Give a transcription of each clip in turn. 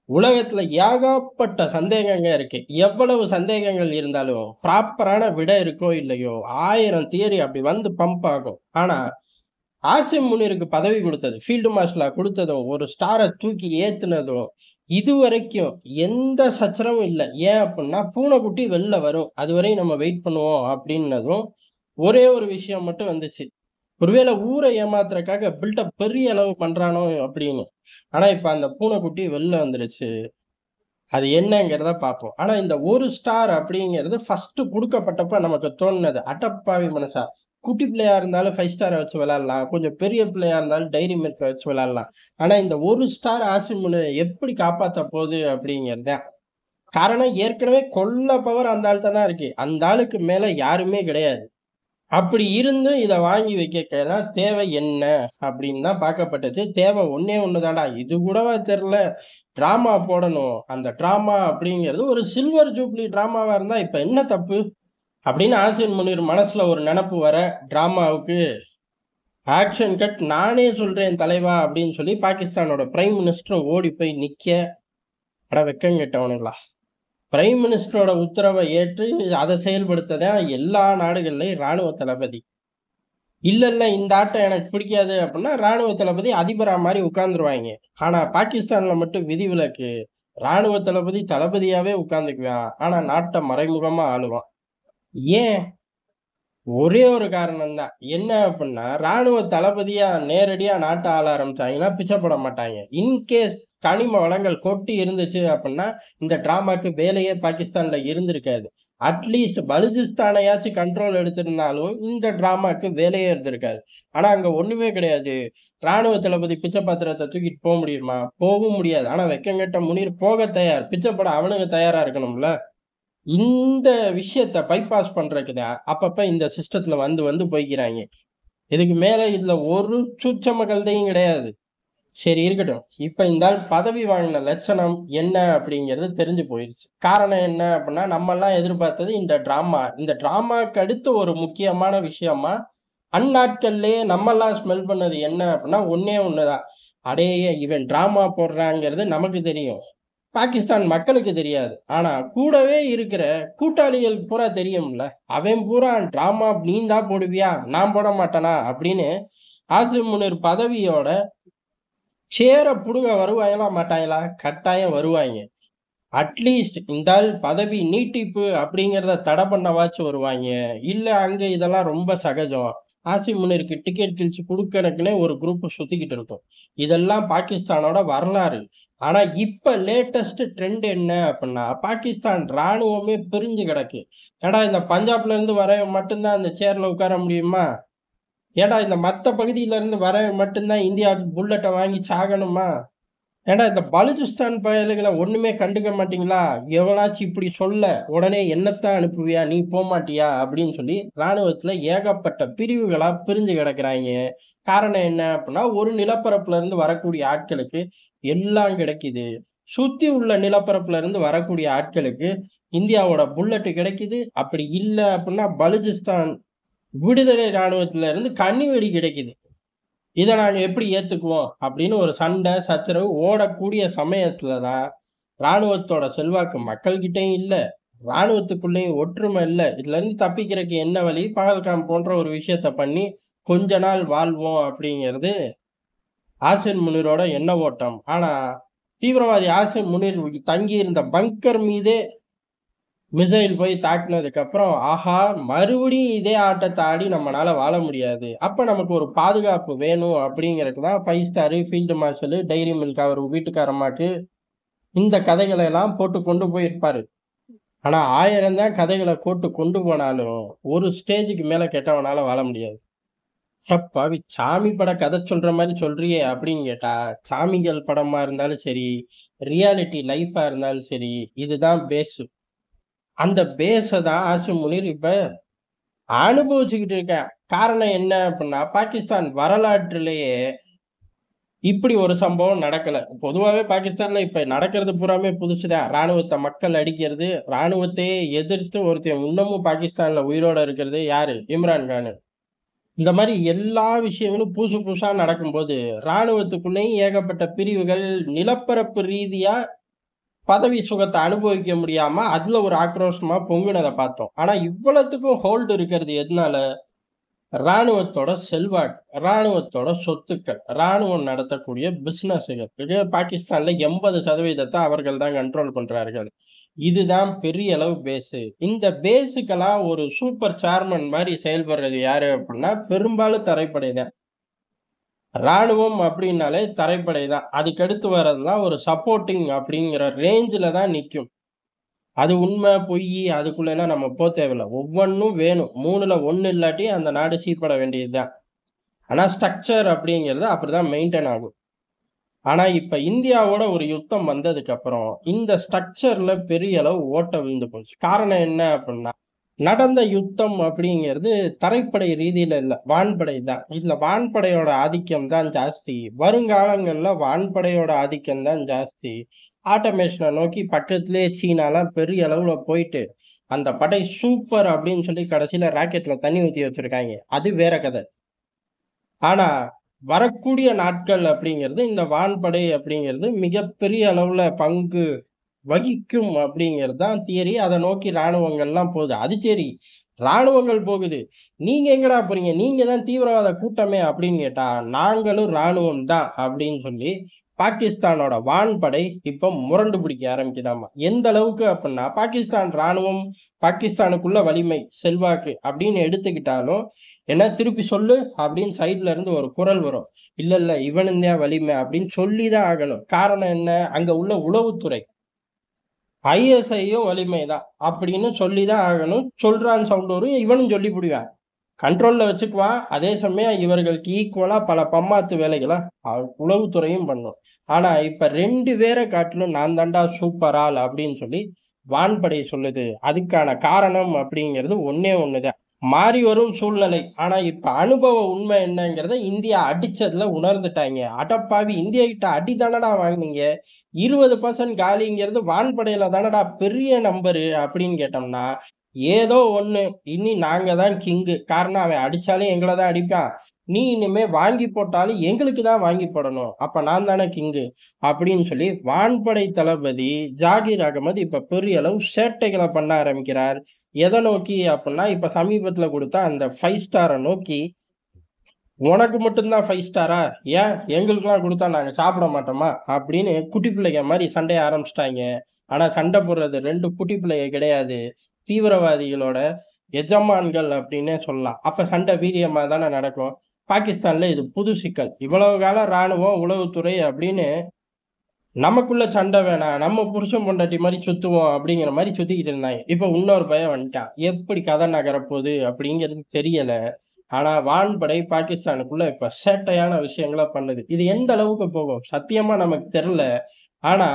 உலகத்துல ஏகப்பட்ட சந்தேகங்க இருக்கு. எவ்வளவு சந்தேகங்கள் இருந்தாலும், ப்ராப்பரான விடை இருக்கோ இல்லையோ, 1000 தியரி அப்படி வந்து பம்ப் ஆகும். ஆனா, ஆசிம் முனிருக்கு பதவி குடுத்தது, ஃபீல்டு மார்ஷலா குடுத்ததும், ஒரு ஸ்டார தூக்கி ஏத்துனதும், இதுவரைக்கும் எந்த சச்சரவும் இல்ல. ஏன் அப்புட்ன்னா, பூனைக்குட்டி வெளில வரும். அதுவரையும் நம்ம வெயிட் பண்ணுவோம் அப்டின்னதும், ஒரே ஒரு விஷயம் மட்டும் வந்துச்சு. ஒருவேள ஊர ஏமாத்துறக்காக பில்டப் பெரிய அளவு பண்றானோ அப்படின்னு. ஆனா, இப்ப அந்த பூனைக்குட்டி வெளில வந்துருச்சு. அது என்னங்கிறத பார்ப்போம். ஆனா, இந்த 1 ஸ்டார் அப்படிங்கிறது ஃபர்ஸ்ட்டு குடுக்கப்பட்டப்ப நமக்கு தோணுனது, அடப்பாவி மனுஷா! குட்டி பிள்ளையா இருந்தாலும் 5 ஸ்டார வச்சு விளையாடலாம். கொஞ்சம் பெரிய பிள்ளையா இருந்தாலும் டைரி மில்க்க வச்சு விளையாடலாம். ஆனா, இந்த 1 ஸ்டார் ஆசிம் முனிர எப்படி காப்பாத்த போது அப்படிங்கிறது தான். காரணம் ஏற்கனவே கொள்ள பவர் அந்த ஆள்ட்ட தான் இருக்கு. அந்த ஆளுக்கு மேல யாருமே கிடையாது. அப்படி இருந்தும் இத வாங்கி வைக்கக்கலாம் தேவை என்ன? அப்படின்னு தான் பார்க்கப்பட்டது. தேவை ஒண்ணே ஒண்ணு தான்டா. இது கூடவா தெர்ல? டிராமா போடணும். அந்த டிராமா அப்படிங்கிறது ஒரு சில்வர் ஜூப்ளி டிராமாவா இருந்தா இப்ப என்ன தப்பு? அப்படின்னு ஆசின் முனிர் மனசுல ஒரு நெனப்பு வர, டிராமாவுக்கு ஆக்ஷன் கட் நானே சொல்றேன் தலைவா அப்படின்னு சொல்லி பாகிஸ்தானோட பிரைம் மினிஸ்டரும் ஓடி போய் நிக்க, அட வெக்கங்கெட்டவனுங்களா! பிரைம் மினிஸ்டரோட உத்தரவ ஏற்று அத செயல்படுத்த தான் எல்லா நாடுகள்லயும் ராணுவ தளபதி. இல்ல, இந்த ஆட்டம் எனக்கு பிடிக்காது அப்டின்னா, ராணுவ தளபதி அதிபரா மாரி உட்கார்ந்துருவாய்ங்க. ஆனா, பாகிஸ்தான்ல மட்டும் விதிவிலக்கு. ராணுவ தளபதி தளபதியாவே உட்கார்ந்துக்குவான். ஆனா, நாட்ட மறைமுகமா ஆளுவான். ஏன்? ஒரே ஒரு காரணம் தான். என்ன அப்டின்னா, ராணுவ தளபதியா நேரடியா நாட்ட ஆள ஆரம்பிச்சாங்கன்னா, பிச்சை போட மாட்டாய்ங்க. இன்கேஸ் கனிம வளங்கள் கொட்டி இருந்துச்சு அப்டின்னா, இந்த டிராமாக்கு வேலையே பாகிஸ்தான்ல இருந்திருக்காது. அட்லீஸ்ட் பலுசிஸ்தானையாச்சும் கண்ட்ரோல் எடுத்திருந்தாலும், இந்த டிராமாக்கு வேலையே இருந்திருக்காது. ஆனா, அங்க ஒண்ணுமே கிடையாது. ராணுவ தளபதி பிச்சை பாத்திரத்த தூக்கிட்டு முடியுமா? போவும் முடியாது. ஆனா, வெக்கங்கெட்ட முனீர் போக தயார். பிச்சை போட அவனுங்க தயாரா இருக்கணும்ல. இந்த விஷயத்த பைபாஸ் பண்றதுக்கு தான் அப்பப்ப இந்த சிஸ்டத்துல வந்து வந்து போய்க்கிறாய்ங்க. இதுக்கு மேல இதுல ஒரு சூட்சம கழுதையும் கிடையாது. சரி இருக்கட்டும். இப்ப இந்த ஆள் பதவி வாங்கின லட்சணம் என்ன அப்படிங்கிறது தெரிஞ்சு போயிருச்சு. காரணம் என்ன அப்படின்னா, நம்மல்லாம் எதிர்பார்த்தது இந்த டிராமா. இந்த டிராமாக்கு அடுத்து ஒரு முக்கியமான விஷயமா, அந்நாட்கள்லயே நம்மல்லாம் ஸ்மெல் பண்ணது என்ன அப்படின்னா, ஒண்ணே ஒண்ணுதான். அடேய்! இவன் டிராமா போடுறாங்கிறது நமக்கு தெரியும். பாகிஸ்தான் மக்களுக்கு தெரியாது. ஆனா, கூடவே இருக்கிற கூட்டாளிகள் பூரா தெரியும்ல. அவன் பூரா டிராமா நீ தான் போடுவியா? நான் போட மாட்டேனா? அப்படின்னு ஆசிம் முனீர் பதவியோட சேர புடுங்க வருவாய்ங்களா? மாட்டாய்ங்களா? கட்டாயம் வருவாய்ங்க. அட்லீஸ்ட் இந்த ஆள் பதவி நீட்டிப்பு அப்படிங்கிறத தடை பண்ணவாச்சும் வருவாய்ங்க. இல்ல அங்க இதெல்லாம் ரொம்ப சகஜம். ஆசிம் முனீருக்கு டிக்கெட் கிழிச்சு குடுக்கறக்குன்னே ஒரு குரூப் சுத்திக்கிட்டு இருக்கும். இதெல்லாம் பாகிஸ்தானோட வரலாறு. ஆனா இப்ப லேட்டஸ்ட் ட்ரெண்ட் என்ன அப்படின்னா, பாகிஸ்தான் ராணுவமே பிரிஞ்சு கிடக்கு. ஏன்டா இந்த பஞ்சாப்ல இருந்து வரவன் மட்டும் தான் அந்த சேர்ல உட்கார முடியுமா? ஏன்டா இந்த மத்த பகுதியில இருந்து வரவன் மட்டும் தான் இந்தியா புல்லட்ட வாங்கி சாகணுமா? ஏன்டா இந்த பலுசிஸ்தான் பயலுகள ஒண்ணுமே கண்டுக்க மாட்டீங்களா? எவனாச்சும் இப்படி சொல்ல, உடனே என்னத்தான் அனுப்புவியா? நீ போமாட்டியா? அப்படின்னு சொல்லி ராணுவத்துல ஏகப்பட்ட பிரிவுகளா பிரிஞ்சு கிடக்குறாய்ங்க. காரணம் என்ன அப்படின்னா, ஒரு நிலப்பரப்புல இருந்து வரக்கூடிய ஆட்களுக்கு எல்லாம் கிடைக்குது. சுத்தி உள்ள நிலப்பரப்புல இருந்து வரக்கூடிய ஆட்களுக்கு இந்தியாவோட புல்லட் கிடைக்குது. அப்படி இல்ல அப்படின்னா பலுசிஸ்தான் விடுதலை ராணுவத்துல இருந்து கண்ணிவெடி கிடைக்குது. இத நாங்க எப்படி ஏத்துக்குவோம்? அப்படின்னு ஒரு சண்டை, சச்சரவு ஓடக்கூடிய சமயத்துல தான், ராணுவத்தோட செல்வாக்கு மக்கள்கிட்டயும் இல்ல. ராணுவத்துக்குள்ளேயும் ஒற்றுமை இல்ல. இதுலருந்து தப்பிக்கிறதுக்கு என்ன வழி? பகல்காம் போன்ற ஒரு விஷயத்த பண்ணி, கொஞ்ச நாள் வாழ்வோம் அப்படிங்கிறது ஆசின் முனிரோட எண்ண ஓட்டம். ஆனா, தீவிரவாதி ஆசிம் முனிர் தங்கியிருந்த பங்கர் மீதே மிசைல் போய் தாக்குனதுக்கு அப்புறம், ஆஹா! மறுபடியும் இதே ஆட்டத்த ஆடி நம்மனால வாழ முடியாது. அப்ப நமக்கு ஒரு பாதுகாப்பு வேணும் அப்படிங்கிறதுக்கு தான் 5 ஸ்டாரு, ஃபீல்டு மார்ஷலு, டைரி மில்க் அவர் வீட்டுக்காரம்மாக்கு இந்த கதைகள எல்லாம் போட்டு கொண்டு போயிருப்பாரு. ஆனா 1000 தான் கதைகள போட்டு கொண்டு போனாலும், ஒரு ஸ்டேஜுக்கு மேல கெட்டவனால வாழ முடியாது. அடப்பாவி! சாமி பட கதை சொல்ற மாரி சொல்றியே அப்படின்னு கேட்டா, சாமிகள் படமா இருந்தாலும் சரி, ரியாலிட்டி லைஃபா இருந்தாலும் சரி, இதுதான் பேஸ். அந்த பேஸ தான் ஆசிம் முனீர் இப்ப அனுபவிச்சுக்கிட்டு இருக்கேன். காரணம் என்ன அப்டின்னா, பாகிஸ்தான் வரலாற்றிலேயே இப்படி ஒரு சம்பவம் நடக்கல. பொதுவாவே பாகிஸ்தான்ல இப்ப நடக்கிறது பூராமே புதுசு தான். ராணுவத்த மக்கள் அடிக்கிறது, ராணுவத்தையே எதிர்த்து ஒருத்தன் இன்னமும் பாகிஸ்தான்ல உயிரோட இருக்கிறது யாரு? இம்ரான் கானு. இந்த மாரி எல்லா விஷயங்களும் புதுசு புதுசா நடக்கும்போது, ராணுவத்துக்குள்ளேயும் ஏகப்பட்ட பிரிவுகள், நிலப்பரப்பு ரீதியா பதவி சுகத்த அனுபவிக்க முடியாம, அதுல ஒரு ஆக்ரோஷமா பொங்குனத பார்த்தோம். ஆனா இவ்வளத்துக்கும் ஹோல்டு இருக்கிறது எதனால? ராணுவத்தோட செல்வாக்கு, ராணுவத்தோட சொத்துக்கள், ராணுவம் நடத்தக்கூடிய பிசினஸ்கள். இது பாகிஸ்தான்ல 80% அவர்கள் தான் கண்ட்ரோல் பண்றார்கள். இதுதான் பெரிய அளவு பேஸு. இந்த பேஸுக்கெல்லாம் ஒரு சூப்பர் சேர்மன் மாரி செயல்படுறது யாரு அப்டின்னா, பெரும்பாலும் தரைப்படை தான். ராணுவம் அப்டின்னாலே தரைப்படை தான். அதுக்கடுத்து வர்றதெல்லாம் ஒரு சப்போர்ட்டிங் அப்டிங்கிற ரேஞ்சுல தான் நிக்கும். அது உண்மை, பொய்யி அதுக்குள்ளலாம் நம்ம தேவையில்ல. ஒவ்வொன்னும் வேணும். 3ல 1 இல்லாட்டி அந்த நாடு சீர்பட வேண்டியது தான். ஆனா ஸ்ட்ரக்சர் அப்படிங்கிறது அப்படிதான் மெயின்டெயின் ஆகும். ஆனா இப்ப இந்தியாவோட ஒரு யுத்தம் வந்ததுக்கு அப்புறம், இந்த ஸ்ட்ரக்சர்ல பெரிய அளவு ஓட்டை விழுந்து போச்சு. காரணம் என்ன அப்படின்னா, நடந்த யுத்தம் அப்படிங்கிறது தரைப்படை ரீதியில இல்ல. வான்படை தான். இதுல வான்படையோட ஆதிக்கம் தான் ஜாஸ்தி. வருங்காலங்கள்ல வான்படையோட ஆதிக்கம் தான் ஜாஸ்தி. ஆட்டோமேஷன நோக்கி பக்கத்திலேயே சீனாலாம் பெரிய அளவுல போயிட்டு, அந்த படை சூப்பர் அப்படின்னு சொல்லி கடைசியில ராக்கெட்ல தண்ணி ஊத்தி வச்சிருக்காய்ங்க. அது வேற கதை. ஆனா, வரக்கூடிய நாட்கள் அப்படிங்கிறது, இந்த வான்படை அப்படிங்கிறது மிகப்பெரிய அளவுல பங்கு வகிக்கும் அப்படிங்கிறது தான் தியரி. அத நோக்கி ராணுவங்கள்லாம் போகுது. அது சரி, ராணுவங்கள் போகுது. நீங்க எங்கடா போறீங்க? நீங்க தான் தீவிரவாத கூட்டமே அப்படின்னு கேட்டா, நாங்களும் ராணுவம் தான் அப்படின்னு சொல்லி பாகிஸ்தானோட வான்படை இப்ப முரண்டு பிடிக்க ஆரம்பிக்குதாமா. எந்த அளவுக்கு அப்படின்னா, பாகிஸ்தான் ராணுவம், பாகிஸ்தானுக்குள்ள வலிமை, செல்வாக்கு அப்படின்னு எடுத்துக்கிட்டாலும், என்ன திருப்பி சொல்லு அப்படின்னு சைடுல இருந்து ஒரு குரல் வரும். இல்ல, இல்ல இவனும் தான் வலிமை அப்படின்னு சொல்லி தான் ஆகணும். காரணம் என்ன? அங்க உள்ள உளவுத்துறை ஐஎஸ்ஐயும் வலிமைதான் அப்படின்னு சொல்லிதான் ஆகணும். சொல்றான்னு சவுண்ட் வரும். இவனும் சொல்லிப்புடுவான். கண்ட்ரோல்ல வச்சுக்குவான். அதே சமயம் இவர்களுக்கு ஈக்குவலா பல பம்மாத்து வேலைகள உளவுத்துறையும் பண்ணும். ஆனா இப்ப 2 பேர காட்டிலும் நான் தான்டா சூப்பர் ஆள் அப்படின்னு சொல்லி வான்படை சொல்லுது. அதுக்கான காரணம் அப்படிங்கிறது ஒண்ணே ஒண்ணுதான். மாறி வரும் சூழ்நிலை. ஆனா இப்ப அனுபவ உண்மை என்னங்கிறத இந்தியா அடிச்சதுல உணர்ந்துட்டாய்ங்க. அடப்பாவி இந்தியா கிட்ட அடி தானடா வாங்குனீங்க. 20% காலிங்கிறது வான்படையில தானடா பெரிய நம்பரு அப்படின்னு கேட்டோம்னா, ஏதோ ஒண்ணு இனி நாங்க தான் கிங்கு. காரணம் அவன் அடிச்சாலும் எங்கள தான் அடிப்பான். நீ இனிமே வாங்கி போட்டாலும் எங்களுக்கு தான் வாங்கி போடணும். அப்ப நான் தானே கிங்கு. அப்படின்னு சொல்லி வான்படை தளபதி ஜாகீர் அகமது இப்ப பெரிய அளவு சேட்டைகள பண்ண ஆரம்பிக்கிறார். எத நோக்கி அப்புட்ன்னா, இப்ப சமீபத்துல குடுத்த அந்த 5 ஸ்டார நோக்கி, "உனக்கு மட்டும் தான் 5 ஸ்டாரா? ஏன் எங்களுக்கெல்லாம் குடுத்தா நாங்க சாப்பிட மாட்டோமா?" அப்படின்னு குட்டி பிள்ளைங்க மாரி சண்டைய ஆரம்பிச்சுட்டாய்ங்க. ஆனா சண்டை போடுறது 2 குட்டி பிள்ளைக கிடையாது. தீவிரவாதிகளோட எஜமான்கள் அப்படின்னே சொல்லலாம். அப்ப சண்டை வீரியமா தானே நடக்கும். பாகிஸ்தான்ல இது புது சிக்கல். இவ்வளவு காலம் ராணுவம், உளவுத்துறை அப்படின்னு நமக்குள்ள சண்டை வேணாம். நம்ம புருஷன் பொண்டாட்டி மாரி சுத்துவோம் அப்படிங்கிற மாரி சுத்திக்கிட்டு இருந்தாங்க. இப்ப இன்னொரு பையன் வந்துட்டான். எப்படி கதை நகரப்போது அப்படிங்கிறது தெரியல. ஆனா வான்படை பாகிஸ்தானுக்குள்ள இப்ப சேட்டையான விஷயங்கள பண்ணுது. இது எந்த அளவுக்கு போகும்? சத்தியமா நமக்கு தெரியல. ஆனா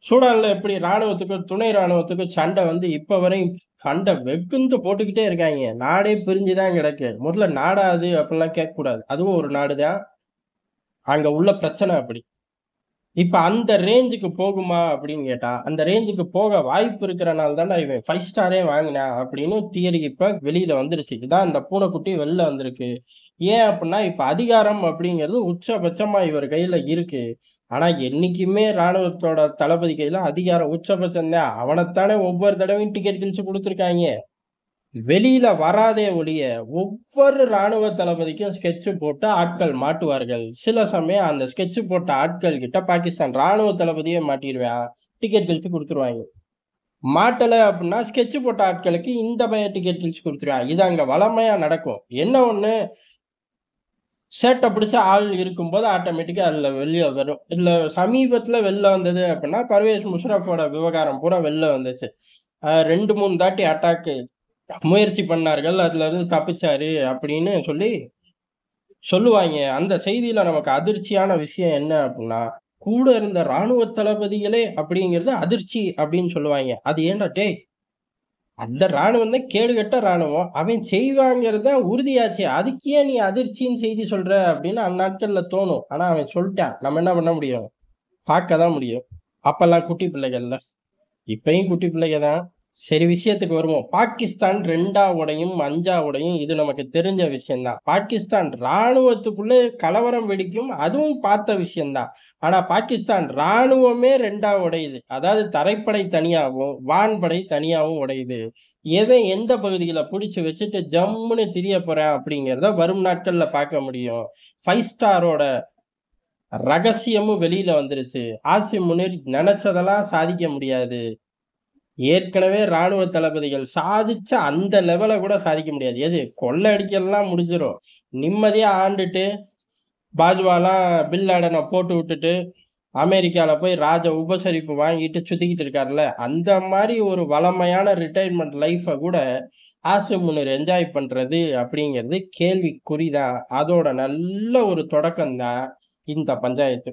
சூடான்ல எப்படி ராணுவத்துக்கும், துணை ராணுவத்துக்கும் சண்டை வந்து இப்ப வரையும் சண்டை வெகுந்து போட்டுக்கிட்டே இருக்காய்ங்க. நாடே பிரிஞ்சு தான் கிடக்கு. முதல்ல நாடா அது அப்படிலாம் கேட்கக்கூடாது. அதுவும் ஒரு நாடு தான். அங்க உள்ள பிரச்சனை அப்படி. இப்ப அந்த ரேஞ்சுக்கு போகுமா அப்படின்னு கேட்டா, அந்த ரேஞ்சுக்கு போக வாய்ப்பு இருக்கிறனால தான்டா இவன் 5 ஸ்டாரே வாங்கினான் அப்படின்னு தியரி இப்ப வெளியில வந்துருச்சு. இதான் இந்த பூனைக்குட்டி வெளில வந்திருக்கு. ஏன் அப்படின்னா, இப்ப அதிகாரம் அப்படிங்கிறது உச்சபட்சமா இவர் கையில இருக்கு. ஆனா என்னைக்குமே ராணுவத்தோட தளபதி கையில அதிகாரம் உச்சபட்சம் தான். அவனத்தானே ஒவ்வொரு தடவையும் டிக்கெட் கிழிச்சு குடுத்துருக்காய்ங்க. வெளியில வராதே ஒழிய, ஒவ்வொரு ராணுவ தளபதிக்கும் ஸ்கெட்ச் போட்டு ஆட்கள் மாட்டுவார்கள். சில சமயம் அந்த ஸ்கெட்ச் போட்ட ஆட்கள் கிட்ட பாகிஸ்தான் ராணுவ தளபதியே மாட்டிருவான். டிக்கெட் கிழிச்சு குடுத்துருவாய்ங்க. மாட்டல அப்டின்னா, ஸ்கெட்ச் போட்ட ஆட்களுக்கு இந்த பையன் டிக்கெட் கிழிச்சு குடுத்துருவான். இது அங்க வழமையா நடக்கும். என்ன ஒண்ணு, சேட்ட பிடிச்ச ஆள் இருக்கும்போது ஆட்டோமேட்டிக்கா அதுல வெளிய வரும். இதுல சமீபத்துல வெளில வந்தது அப்டின்னா, பர்வேஸ் முஷரஃபோட விவகாரம் பூரா வெளில வந்துச்சு. 2, 3 தாட்டி அட்டாக்கு முயற்சி பண்ணார்கள். அதுலருந்து தப்பிச்சாரு அப்படின்னு சொல்லி சொல்லுவாய்ங்க. அந்த செய்தியில நமக்கு அதிர்ச்சியான விஷயம் என்ன அப்டின்னா, கூட இருந்த ராணுவ தளபதிகளே அப்படிங்கிறது அதிர்ச்சி அப்படின்னு சொல்லுவாய்ங்க. அது ஏன்டா டேய்! அந்த ராணுவம் தான் கேடுகெட்ட ராணுவம். அவன் செய்வாங்கிறது தான் உறுதியாச்சே. அதுக்கு ஏன் நீ அதிர்ச்சின்னு செய்தி சொல்ற அப்படின்னு அந்நாட்கள்ல தோணும். ஆனா அவன் சொல்ட்டான். நம்ம என்ன பண்ண முடியும்? பார்க்க தான் முடியும். அப்பல்லாம் குட்டி பிள்ளைகள்ல. இப்பயும் குட்டி பிள்ளைக தான். சரி விஷயத்துக்கு வருவோம். பாகிஸ்தான் 2ஆ உடையும், 5ஆ உடையும் இது நமக்கு தெரிஞ்ச விஷயம் தான். பாகிஸ்தான் ராணுவத்துக்குள்ளே கலவரம் வெடிக்கும். அதுவும் பார்த்த விஷயம் தான். ஆனா பாகிஸ்தான் ராணுவமே 2ஆ உடையுது. அதாவது தரைப்படை தனியாவும், வான்படை தனியாவும் உடையுது. எவன் எந்த பகுதிகள புடிச்சு வச்சுட்டு ஜம்முன்னு திரிய போறான் அப்படிங்கிறத வரும் நாட்கள்ல பார்க்க முடியும். 5 ஸ்டாரோட ரகசியமும் வெளியில வந்துருச்சு. ஆசிம் முனீர் நெனச்சதெல்லாம் சாதிக்க முடியாது. ஏற்கனவே ராணுவ தளபதிகள் சாதிச்ச அந்த லெவல கூட சாதிக்க முடியாது. எது கொள்ள அடிக்கலாம் முடிஞ்சிரும். நிம்மதியா ஆண்டுட்டு, பாஜ்வாலாம் பின் லேடன போட்டு விட்டுட்டு, அமெரிக்கால போய் ராஜ உபசரிப்பு வாங்கிட்டு சுத்திக்கிட்டு இருக்கார்ல, அந்த மாரி ஒரு வளமையான ரிட்டயர்மென்ட் லைஃப கூட ஆசிம் முனீர் என்ஜாய் பண்றது அப்படிங்கிறது கேள்விக்குறி தான். அதோட நல்ல ஒரு தொடக்கம் தான் இந்த பஞ்சாயத்து.